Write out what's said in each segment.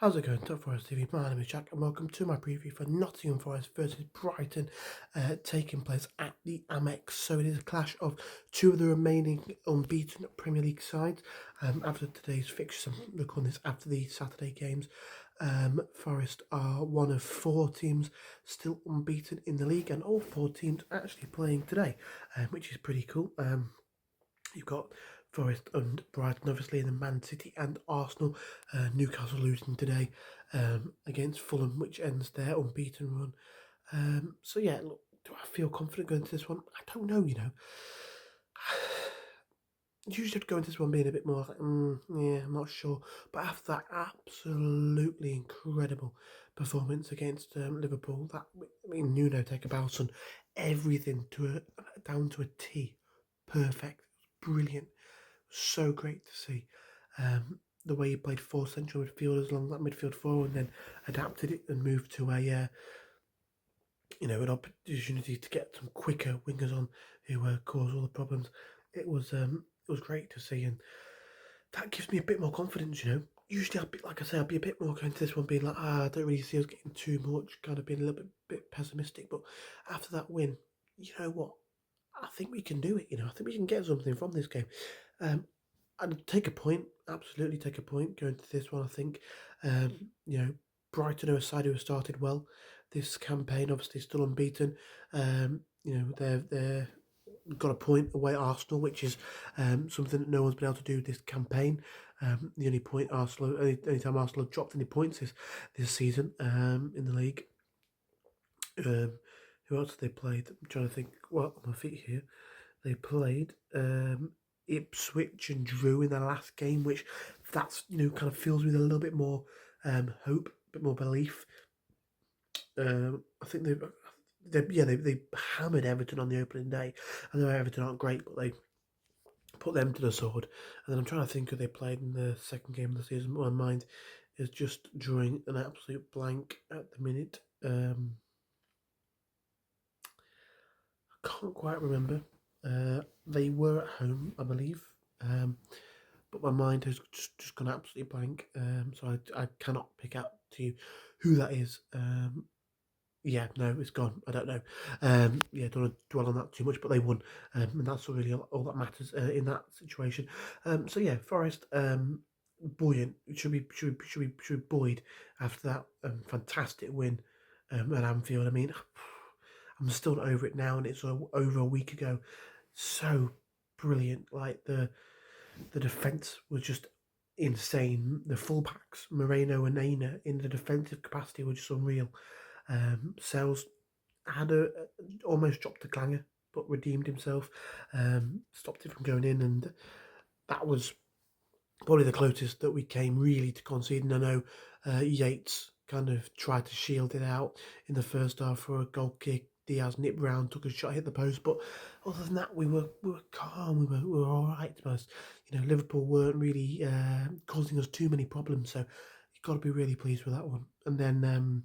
How's it going, Top Forest TV? My name is Jack, and welcome to my preview for Nottingham Forest versus Brighton, taking place at the Amex. So it is a clash of two of the remaining unbeaten Premier League sides. After today's fixtures, I'm recording this after the Saturday games. Forest are one of four teams still unbeaten in the league, and all four teams actually playing today, which is pretty cool. You've got Forest and Brighton, obviously, and then Man City and Arsenal. Newcastle losing today against Fulham, which ends their unbeaten run. So yeah, look, do I feel confident going to this one? I don't know, Usually I'd go into this one being a bit more like, yeah, I'm not sure. But after that absolutely incredible performance against Liverpool, Nuno take a bounce on everything down to a T. Perfect. Brilliant. So great to see. The way he played four central midfielders along that midfield four and then adapted it and moved to an opportunity to get some quicker wingers on who cause all the problems. It was great to see, and that gives me a bit more confidence. Usually I'd be a bit more going to this one being like, I don't really see us getting too much, kind of being a little bit pessimistic. But after that win, you know what? I think we can do it. I think we can get something from this game. And take a point, absolutely take a point going to this one. I think, Brighton are a side who have started well this campaign. Obviously, still unbeaten. They're got a point away at Arsenal, which is something that no one's been able to do this campaign. The only point anytime Arsenal have dropped any points this season in the league. Who else have they played? I'm trying to think. Well, on my feet here, they played Ipswich and drew in their last game, which kind of fills me with a little bit more hope, a bit more belief. I think they hammered Everton on the opening day. I know Everton aren't great, but they put them to the sword. And then I'm trying to think who they played in the second game of the season. My mind is just drawing an absolute blank at the minute. I can't quite remember. They were at home, I believe. But my mind has just gone absolutely blank. So I cannot pick out to you who that is. Yeah, no, it's gone. I don't know. Don't want to dwell on that too much, but they won, and that's really all that matters in that situation. So yeah, Forest, buoyant. Should be buoyed after that fantastic win at Anfield. I mean, I'm still not over it now, and it's over a week ago. So brilliant. Like the defence was just insane. The fullbacks, Moreno and Aina, in the defensive capacity were just unreal. Sells had almost dropped a clanger, but redeemed himself, stopped it from going in, and that was probably the closest that we came really to conceding. I know Yates kind of tried to shield it out in the first half for a goal kick. Diaz nipped round, took a shot, hit the post, but other than that, we were calm. We were all right. To us, Liverpool weren't really causing us too many problems, so you've got to be really pleased with that one. And then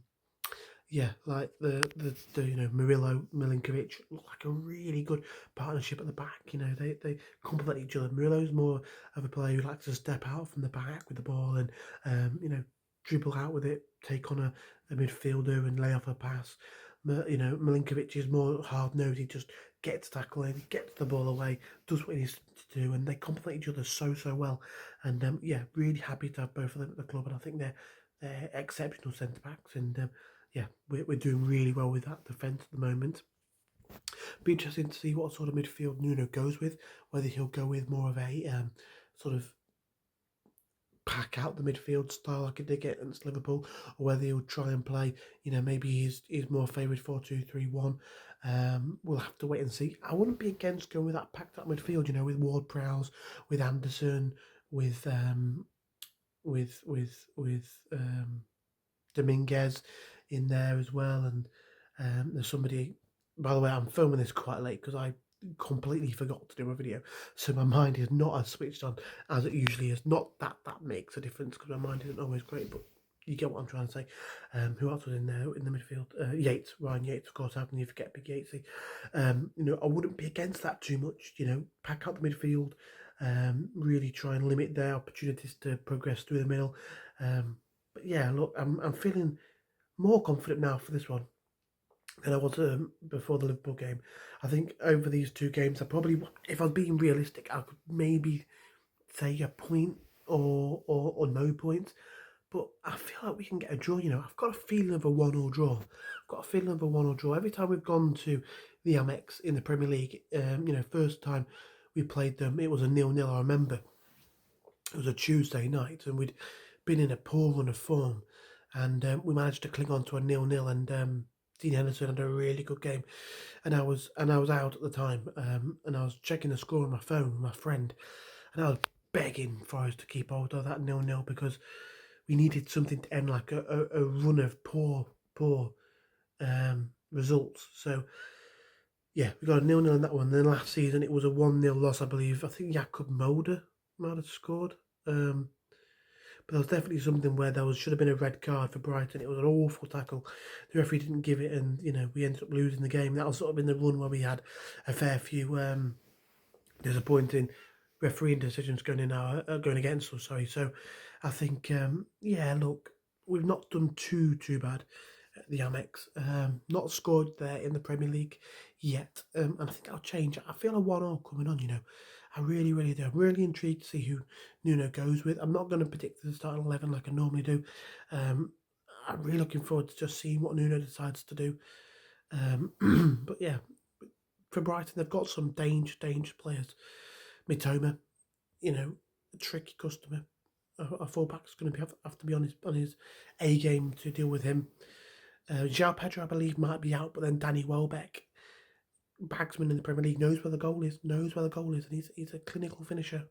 like the Murillo Milinkovic look like a really good partnership at the back. They complement each other. Murillo's more of a player who likes to step out from the back with the ball and dribble out with it, take on a midfielder and lay off a pass. Milinkovic is more hard nosed. He just gets tackling, gets the ball away, does what he needs to do, and they complement each other so well. And really happy to have both of them at the club, and I think they're exceptional centre backs. And we're doing really well with that defence at the moment. Be interesting to see what sort of midfield Nuno goes with, whether he'll go with more of a sort of pack out the midfield style like he did against Liverpool, or whether he'll try and play, maybe he's more favoured 4-2-3-1. We'll have to wait and see. I wouldn't be against going with that packed out midfield, with Ward-Prowse, with Anderson, with Dominguez in there as well, and there's somebody. By the way, I'm filming this quite late because I completely forgot to do a video, so my mind is not as switched on as it usually is. Not that makes a difference because my mind isn't always great, but you get what I'm trying to say. Who else was in there in the midfield? Ryan Yates, of course. How can you forget Big Yatesy? I wouldn't be against that too much. Pack out the midfield, really try and limit their opportunities to progress through the middle. But yeah, look, I'm feeling more confident now for this one than I was before the Liverpool game. I think over these two games, I probably, if I was being realistic, I could maybe say a point or no points. But I feel like we can get a draw. I've got a feeling of a 1-1 draw. I've got a feeling of a 1-1 draw. Every time we've gone to the Amex in the Premier League, first time we played them, it was a 0-0. I remember it was a Tuesday night, and we'd been in a poor run of form, and we managed to cling on to a 0-0. And Dean Henderson had a really good game, and I was out at the time, and I was checking the score on my phone with my friend, and I was begging for us to keep hold of that 0-0 because we needed something to end like a run of poor results. So yeah, we got a 0-0 in that one. Then last season it was a 1-0 loss, I believe. I think Jakub Moder might have scored. But there was definitely something where should have been a red card for Brighton. It was an awful tackle. The referee didn't give it, and we ended up losing the game. That was sort of in the run where we had a fair few disappointing refereeing decisions going against us. Sorry. So I think yeah, look, we've not done too bad at the Amex. Not scored there in the Premier League yet, and I think I'll change. I feel a 1-0 coming on. I really, really do. I'm really intrigued to see who Nuno goes with. I'm not going to predict the starting 11 like I normally do. I'm really looking forward to just seeing what Nuno decides to do. But yeah, for Brighton, they've got some dangerous players. Mitoma, a tricky customer. Our fullback's going to have to be on his A game to deal with him. João Pedro, I believe, might be out, but then Danny Welbeck, bagsman in the Premier League, knows where the goal is, and he's a clinical finisher.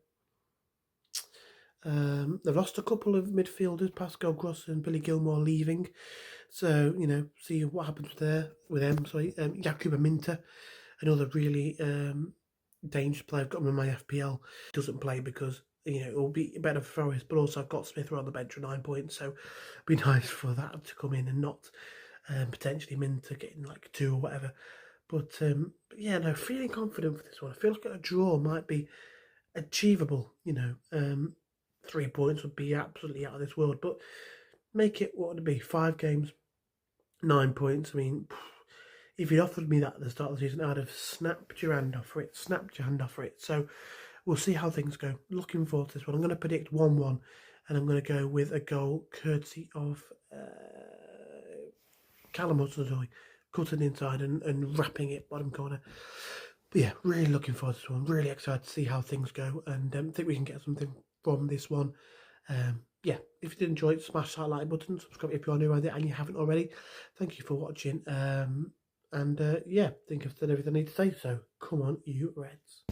They've lost a couple of midfielders, Pascal Gross and Billy Gilmore leaving. So, see what happens with them. Sorry, Yakuba Minta, another really dangerous player. I've got him in my FPL. Doesn't play because, it will be better for Forest, but also I've got Smith on the bench for 9 points. So, it'd be nice for that to come in and not potentially Minta getting like 2 or whatever. But yeah, no, feeling confident for this one. I feel like a draw might be achievable. 3 points would be absolutely out of this world, but make it what would it be? 5 games, 9 points. I mean, if you'd offered me that at the start of the season, I'd have snapped your hand off for it. So we'll see how things go. Looking forward to this one. I'm going to predict 1-1, and I'm going to go with a goal courtesy of Callum Hudson-Odoi, cutting inside and wrapping it bottom corner. But yeah, really looking forward to this one. Really excited to see how things go, and think we can get something from this one. Yeah, if you did enjoy it, smash that like button, subscribe if you're new around it and you haven't already. Thank you for watching. Yeah, I think I've said everything I need to say, so come on, you Reds.